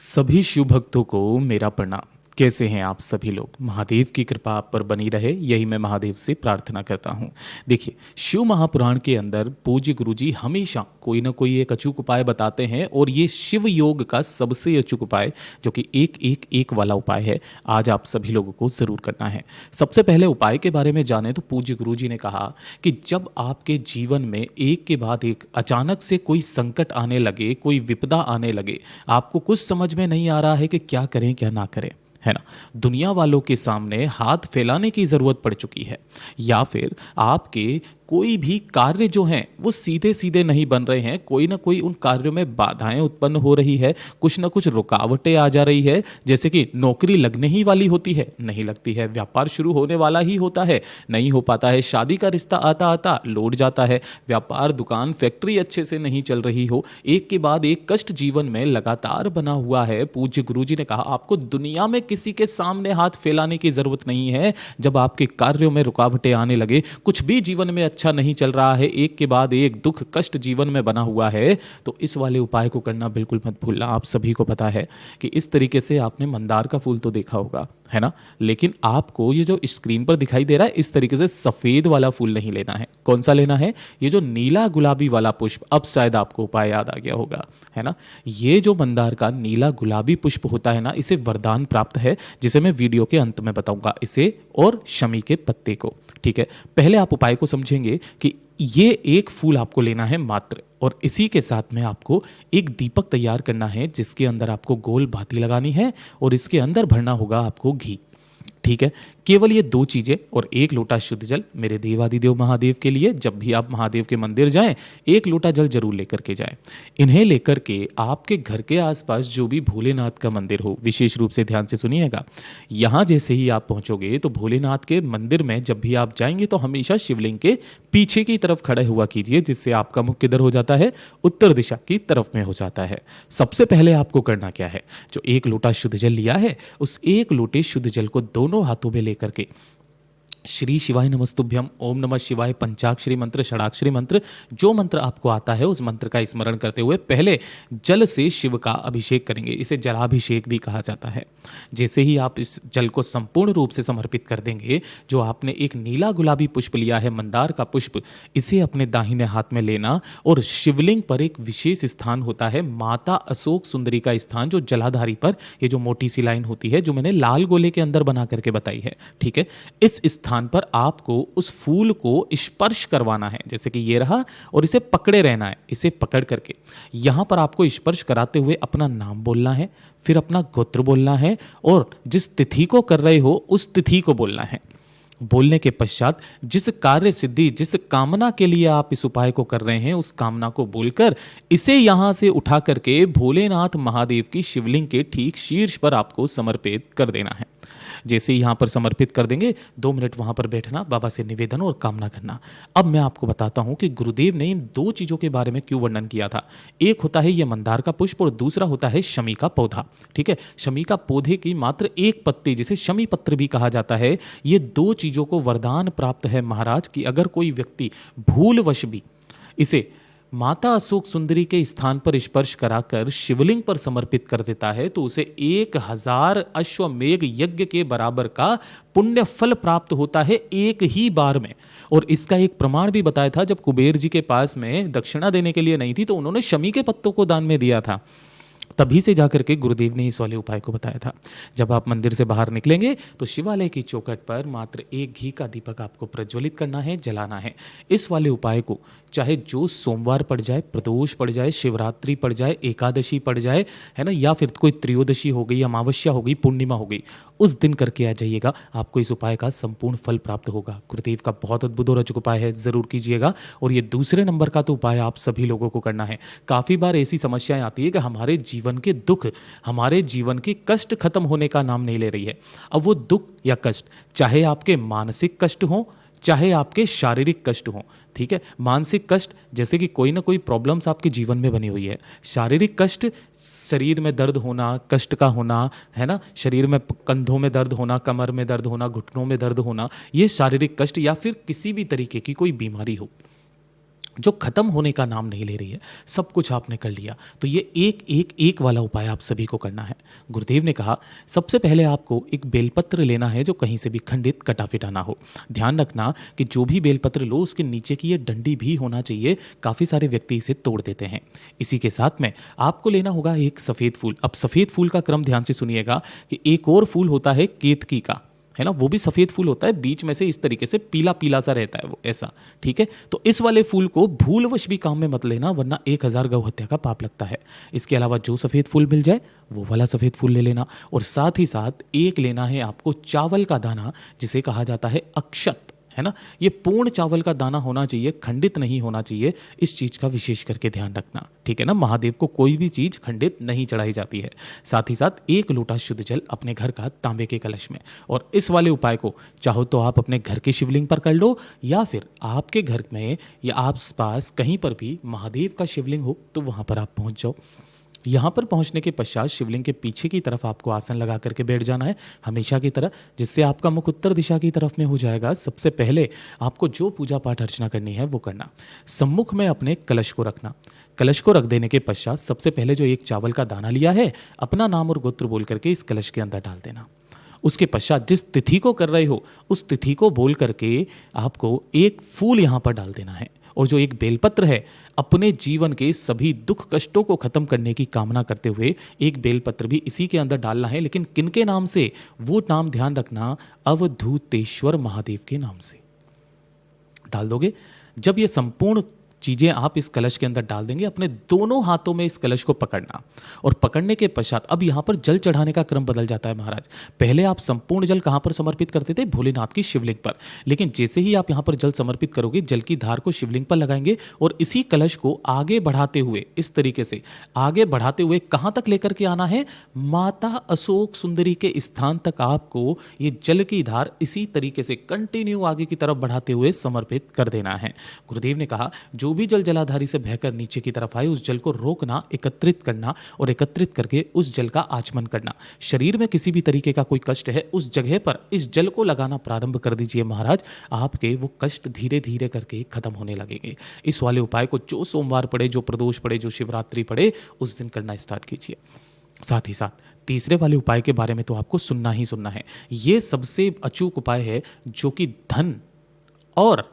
सभी शिव भक्तों को मेरा प्रणाम। कैसे हैं आप सभी लोग? महादेव की कृपा आप पर बनी रहे, यही मैं महादेव से प्रार्थना करता हूँ। देखिए, शिव महापुराण के अंदर पूज्य गुरुजी हमेशा कोई ना कोई एक अचूक उपाय बताते हैं और ये शिव योग का सबसे अचूक उपाय, जो कि एक एक एक वाला उपाय है, आज आप सभी लोगों को ज़रूर करना है। सबसे पहले उपाय के बारे में जाने तो पूज्य गुरुजी ने कहा कि जब आपके जीवन में एक के बाद एक अचानक से कोई संकट आने लगे, कोई विपदा आने लगे, आपको कुछ समझ में नहीं आ रहा है कि क्या करें क्या ना करें, है ना? दुनिया वालों के सामने हाथ फैलाने की ज़रूरत पड़ चुकी है, या फिर आपके कोई भी कार्य जो हैं वो सीधे सीधे नहीं बन रहे हैं, कोई ना कोई उन कार्यों में बाधाएं उत्पन्न हो रही है, कुछ ना कुछ रुकावटें आ जा रही है। जैसे कि नौकरी लगने ही वाली होती है, नहीं लगती है, व्यापार शुरू होने वाला ही होता है, नहीं हो पाता है, शादी का रिश्ता आता आता लौट जाता है, व्यापार दुकान फैक्ट्री अच्छे से नहीं चल रही हो, एक के बाद एक कष्ट जीवन में लगातार बना हुआ है। पूज्य गुरुजी ने कहा आपको दुनिया में किसी के सामने हाथ फैलाने की जरूरत नहीं है। जब आपके कार्यों में रुकावटें आने लगे, कुछ भी जीवन में अच्छा नहीं चल रहा है, एक के बाद एक दुख कष्ट जीवन में बना हुआ है, तो इस वाले उपाय को करना बिल्कुल मत भूलना। आप सभी को पता है कि इस तरीके से आपने मंदार का फूल तो देखा होगा, है ना? लेकिन आपको ये जो स्क्रीन पर दिखाई दे रहा है, इस तरीके से सफेद वाला फूल नहीं लेना है। कौन सा लेना है? ये जो नीला गुलाबी वाला पुष्प, अब शायद आपको उपाय याद आ गया होगा, है ना? ये जो मंदार का नीला गुलाबी पुष्प होता है ना, इसे वरदान प्राप्त है, जिसे मैं वीडियो के अंत में बताऊंगा, इसे और शमी के पत्ते को। ठीक है, पहले आप उपाय को समझेंगे कि ये एक फूल आपको लेना है मात्र, और इसी के साथ में आपको एक दीपक तैयार करना है, जिसके अंदर आपको गोल बाती लगानी है और इसके अंदर भरना होगा आपको घी। ठीक है, केवल ये दो चीजें और एक लोटा शुद्ध जल मेरे देवादिदेव महादेव के लिए। जब भी आप महादेव के मंदिर जाएं, एक लोटा जल जरूर लेकर के जाएं। इन्हें लेकर के आपके घर के आसपास जो भी भोलेनाथ का मंदिर हो, विशेष रूप से ध्यान से सुनिएगा, यहां जैसे ही आप पहुंचोगे तो भोलेनाथ के मंदिर में जब भी आप जाएंगे तो हमेशा शिवलिंग के पीछे की तरफ खड़े हुआ कीजिए, जिससे आपका मुख किधर हो जाता है? उत्तर दिशा की तरफ में हो जाता है। सबसे पहले आपको करना क्या है? जो एक लोटा शुद्ध जल लिया है, उस एक लोटे शुद्ध जल को दोनों हाथों में लेकर के श्री शिवाय नमस्तुभ्यम, ओम नमः शिवाय, पंचाक्षरी मंत्र, षडाक्षरी मंत्र, जो मंत्र आपको आता है उस मंत्र का स्मरण करते हुए पहले जल से शिव का अभिषेक करेंगे। इसे जलाभिषेक भी कहा जाता है। जैसे ही आप इस जल को संपूर्ण रूप से समर्पित कर देंगे, जो आपने एक नीला गुलाबी पुष्प लिया है, मंदार का पुष्प, इसे अपने दाहिने हाथ में लेना और शिवलिंग पर एक विशेष स्थान होता है, माता अशोक सुंदरी का स्थान, जो जलाधारी पर ये जो मोटी सी लाइन होती है, जो मैंने लाल गोले के अंदर बना करके बताई है। ठीक है, इस स्थान पर आपको उस फूल को स्पर्श करवाना है, जैसे कि ये रहा, और इसे पकड़े रहना है। इसे पकड़ करके यहां पर आपको स्पर्श कराते हुए अपना नाम बोलना है, फिर अपना गोत्र बोलना है, और जिस तिथि को कर रहे हो उस तिथि को बोलना है। बोलने के पश्चात जिस कार्य सिद्धि, जिस कामना के लिए आप इस उपाय को कर रहे हैं, उस कामना को बोलकर इसे यहां से उठा करके भोलेनाथ महादेव की शिवलिंग के ठीक शीर्ष पर आपको समर्पित कर देना है। जैसे ही यहां पर समर्पित कर देंगे, 2 मिनट वहां पर बैठना, बाबा से निवेदन और कामना करना। अब मैं आपको बताता हूं कि गुरुदेव ने इन दो चीजों के बारे में क्यों वर्णन किया था। एक होता है ये मंदार का पुष्प और दूसरा होता है शमी का पौधा। ठीक है, शमी का पौधे की मात्र एक पत्ती, जिसे शमी पत्र भी कहा जाता है, ये दो चीजों को वरदान प्राप्त है महाराज कि अगर कोई व्यक्ति भूलवश भी इसे माता अशोक सुंदरी के स्थान पर स्पर्श कराकर शिवलिंग पर समर्पित कर देता है, तो उसे 1000 अश्वमेघ यज्ञ के बराबर का पुण्य फल प्राप्त होता है एक ही बार में। और इसका एक प्रमाण भी बताया था, जब कुबेर जी के पास में दक्षिणा देने के लिए नहीं थी, तो उन्होंने शमी के पत्तों को दान में दिया था। तभी से जाकर के गुरुदेव ने इस वाले उपाय को बताया था। जब आप मंदिर से बाहर निकलेंगे तो शिवालय की चौखट पर मात्र एक घी का दीपक आपको प्रज्वलित करना है, जलाना है। इस वाले उपाय को चाहे जो सोमवार पड़ जाए, प्रदोष पड़ जाए, शिवरात्रि पड़ जाए, एकादशी पड़ जाए, है ना, या फिर कोई त्रयोदशी हो गई, अमावस्या हो गई, पूर्णिमा हो गई, उस दिन करके आ जाइएगा, आपको इस उपाय का संपूर्ण फल प्राप्त होगा। गुरुदेव का बहुत अद्भुत और अचूक उपाय है, जरूर कीजिएगा। और ये दूसरे नंबर का तो उपाय आप सभी लोगों को करना है। काफी बार ऐसी समस्याएं आती है कि हमारे जीवन के दुख, हमारे जीवन के कष्ट खत्म होने का नाम नहीं ले रही है। अब वो दुख या कष्ट, चाहे आपके मानसिक कष्ट हो, चाहे आपके शारीरिक कष्ट हो। ठीक है, मानसिक कष्ट जैसे कि कोई ना कोई प्रॉब्लम्स आपके जीवन में बनी हुई है। शारीरिक कष्ट, शरीर में दर्द होना, कष्ट का होना, है ना, शरीर में कंधों में दर्द होना, कमर में दर्द होना, घुटनों में दर्द होना, ये शारीरिक कष्ट, या फिर किसी भी तरीके की कोई बीमारी हो। जो खत्म होने का नाम नहीं ले रही है, सब कुछ आपने कर लिया। तो ये एक एक एक वाला उपाय आप सभी को करना है। गुरुदेव ने कहा सबसे पहले आपको एक बेलपत्र लेना है जो कहीं से भी खंडित कटा फिटा ना हो। ध्यान रखना कि जो भी बेलपत्र लो उसके नीचे की ये डंडी भी होना चाहिए। काफ़ी सारे व्यक्ति इसे तोड़ देते हैं। इसी के साथ में आपको लेना होगा एक सफ़ेद फूल। अब सफ़ेद फूल का क्रम ध्यान से सुनिएगा कि एक और फूल होता है केतकी का, है ना, वो भी सफ़ेद फूल होता है, बीच में से इस तरीके से पीला पीला सा रहता है वो, ऐसा। ठीक है, तो इस वाले फूल को भूलवश भी काम में मत लेना, वरना 1000 गौ हत्या का पाप लगता है। इसके अलावा जो सफ़ेद फूल मिल जाए वो वाला सफ़ेद फूल ले लेना। और साथ ही साथ एक लेना है आपको चावल का दाना, जिसे कहा जाता है अक्षत, है ना। ये पूर्ण चावल का दाना होना चाहिए, खंडित नहीं होना चाहिए। इस चीज़ का विशेष करके ध्यान रखना, ठीक है ना। महादेव को कोई भी चीज़ खंडित नहीं चढ़ाई जाती है। साथ ही साथ एक लोटा शुद्ध जल अपने घर का तांबे के कलश में। और इस वाले उपाय को चाहो तो आप अपने घर के शिवलिंग पर कर लो, या फिर आपके घर में या आस पास कहीं पर भी महादेव का शिवलिंग हो तो वहाँ पर आप पहुँच जाओ। यहाँ पर पहुँचने के पश्चात शिवलिंग के पीछे की तरफ आपको आसन लगा करके बैठ जाना है हमेशा की तरह, जिससे आपका मुख उत्तर दिशा की तरफ में हो जाएगा। सबसे पहले आपको जो पूजा पाठ अर्चना करनी है वो करना। सम्मुख में अपने कलश को रखना। कलश को रख देने के पश्चात सबसे पहले जो एक चावल का दाना लिया है, अपना नाम और गोत्र बोल करके इस कलश के अंदर डाल देना। उसके पश्चात जिस तिथि को कर रहे हो उस तिथि को बोल करके आपको एक फूल यहाँ पर डाल देना है। और जो एक बेलपत्र है, अपने जीवन के सभी दुख कष्टों को खत्म करने की कामना करते हुए एक बेलपत्र भी इसी के अंदर डालना है। लेकिन किनके नाम से? वो नाम ध्यान रखना, अवधूतेश्वर महादेव के नाम से डाल दोगे। जब ये संपूर्ण चीज़ें आप इस कलश के अंदर डाल देंगे, अपने दोनों हाथों में इस कलश को पकड़ना। और पकड़ने के पश्चात अब यहाँ पर जल चढ़ाने का क्रम बदल जाता है महाराज। पहले आप संपूर्ण जल कहाँ पर समर्पित करते थे? भोलेनाथ की शिवलिंग पर। लेकिन जैसे ही आप यहाँ पर जल समर्पित करोगे, जल की धार को शिवलिंग पर लगाएंगे और इसी कलश को आगे बढ़ाते हुए, इस तरीके से आगे बढ़ाते हुए कहाँ तक लेकर के आना है? माता अशोक सुंदरी के स्थान तक आपको ये जल की धार इसी तरीके से कंटिन्यू आगे की तरफ बढ़ाते हुए समर्पित कर देना है। गुरुदेव ने कहा जो भी जल जलाधारी से बहकर नीचे की तरफ आए उस जल को रोकना, एकत्रित करना और एकत्रित करके उस जल का आचमन करना। शरीर में किसी भी तरीके का कोई कष्ट है, उस जगह पर इस जल को लगाना प्रारंभ कर दीजिए महाराज। आपके वो कष्ट धीरे धीरे करके खत्म होने लगेंगे। इस वाले उपाय को जो सोमवार पड़े, जो प्रदोष पड़े, जो शिवरात्रि पड़े, उस दिन करना स्टार्ट कीजिए। साथ ही साथ तीसरे वाले उपाय के बारे में तो आपको सुनना ही सुनना है। ये सबसे अचूक उपाय है जो कि धन और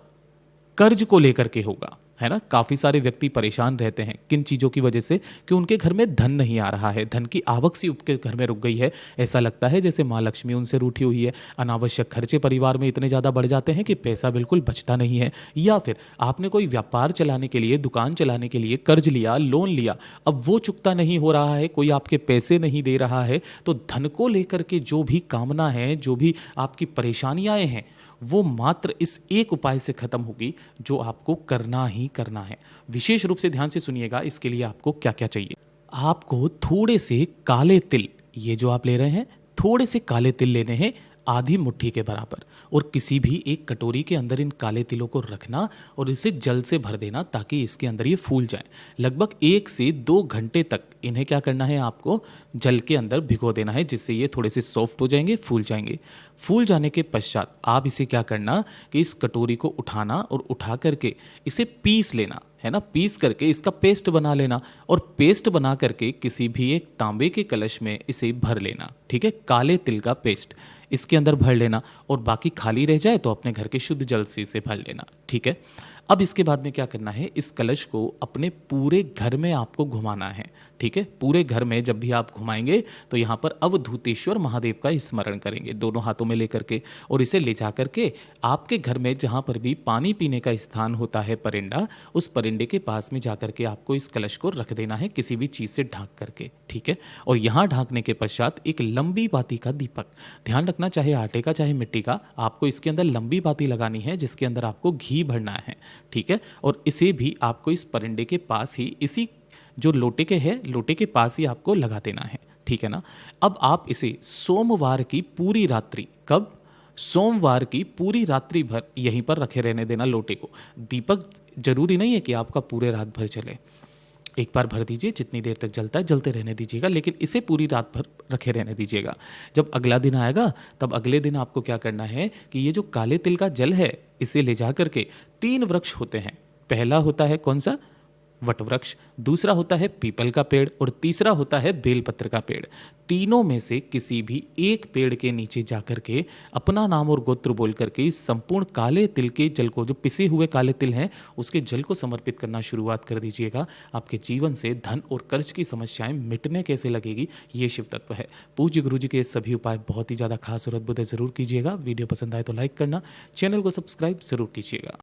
कर्ज को लेकर के होगा, है ना। काफ़ी सारे व्यक्ति परेशान रहते हैं किन चीज़ों की वजह से? कि उनके घर में धन नहीं आ रहा है, धन की आवक सी उनके घर में रुक गई है। ऐसा लगता है जैसे माँ लक्ष्मी उनसे रूठी हुई है। अनावश्यक खर्चे परिवार में इतने ज़्यादा बढ़ जाते हैं कि पैसा बिल्कुल बचता नहीं है। या फिर आपने कोई व्यापार चलाने के लिए, दुकान चलाने के लिए कर्ज लिया, लोन लिया, अब वो चुकता नहीं हो रहा है, कोई आपके पैसे नहीं दे रहा है। तो धन को लेकर के जो भी कामना है, जो भी आपकी परेशानियाँ हैं, वो मात्र इस एक उपाय से खत्म होगी, जो आपको करना ही करना है। विशेष रूप से ध्यान से सुनिएगा। इसके लिए आपको क्या क्या चाहिए? आपको थोड़े से काले तिल, ये जो आप ले रहे हैं, थोड़े से काले तिल लेने हैं, आधी मुट्ठी के बराबर। और किसी भी एक कटोरी के अंदर इन काले तिलों को रखना और इसे जल से भर देना ताकि इसके अंदर ये फूल जाए। लगभग 1 से 2 घंटे तक इन्हें क्या करना है? आपको जल के अंदर भिगो देना है, जिससे ये थोड़े से सॉफ्ट हो जाएंगे, फूल जाएंगे। फूल जाने के पश्चात आप इसे क्या करना कि इस कटोरी को उठाना और उठा करके इसे पीस लेना, है ना। पीस करके इसका पेस्ट बना लेना और पेस्ट बना करके किसी भी एक तांबे के कलश में इसे भर लेना, ठीक है। काले तिल का पेस्ट इसके अंदर भर लेना और बाकी खाली रह जाए तो अपने घर के शुद्ध जल से इसे भर लेना, ठीक है। अब इसके बाद में क्या करना है? इस कलश को अपने पूरे घर में आपको घुमाना है, ठीक है। पूरे घर में जब भी आप घुमाएंगे तो यहाँ पर अवधूतेश्वर महादेव का स्मरण करेंगे दोनों हाथों में लेकर के, और इसे ले जा करके आपके घर में जहाँ पर भी पानी पीने का स्थान होता है, परिंदा, उस परिंदे के पास में जा करके आपको इस कलश को रख देना है किसी भी चीज़ से ढांक करके, ठीक है। और यहाँ ढांकने के पश्चात एक लंबी बाती का दीपक, ध्यान रखना, चाहे आटे का चाहे मिट्टी का, आपको इसके अंदर लंबी बाती लगानी है जिसके अंदर आपको घी भरना है, ठीक है। और इसे भी आपको इस परिंदे के पास ही, इसी जो लोटे के है, लोटे के पास ही आपको लगा देना है, ठीक है ना। अब आप इसे सोमवार की पूरी रात्रि, कब? सोमवार की पूरी रात्रि भर यहीं पर रखे रहने देना लोटे को। दीपक जरूरी नहीं है कि आपका पूरे रात भर चले, एक बार भर दीजिए, जितनी देर तक जलता है जलते रहने दीजिएगा, लेकिन इसे पूरी रात भर रखे रहने दीजिएगा। जब अगला दिन आएगा तब अगले दिन आपको क्या करना है कि ये जो काले तिल का जल है इसे ले जा करके 3 वृक्ष होते हैं, पहला होता है कौन सा? वटवृक्ष, दूसरा होता है पीपल का पेड़ और तीसरा होता है बेलपत्र का पेड़। तीनों में से किसी भी एक पेड़ के नीचे जाकर के अपना नाम और गोत्र बोल करके इस संपूर्ण काले तिल के जल को, जो पिसे हुए काले तिल हैं, उसके जल को समर्पित करना शुरुआत कर दीजिएगा। आपके जीवन से धन और कर्ज की समस्याएं मिटने कैसे लगेगी, ये शिव तत्व है। पूज्य गुरु जी के सभी उपाय बहुत ही ज़्यादा खास और अद्भुत है, जरूर कीजिएगा। वीडियो पसंद आए तो लाइक करना, चैनल को सब्सक्राइब जरूर कीजिएगा।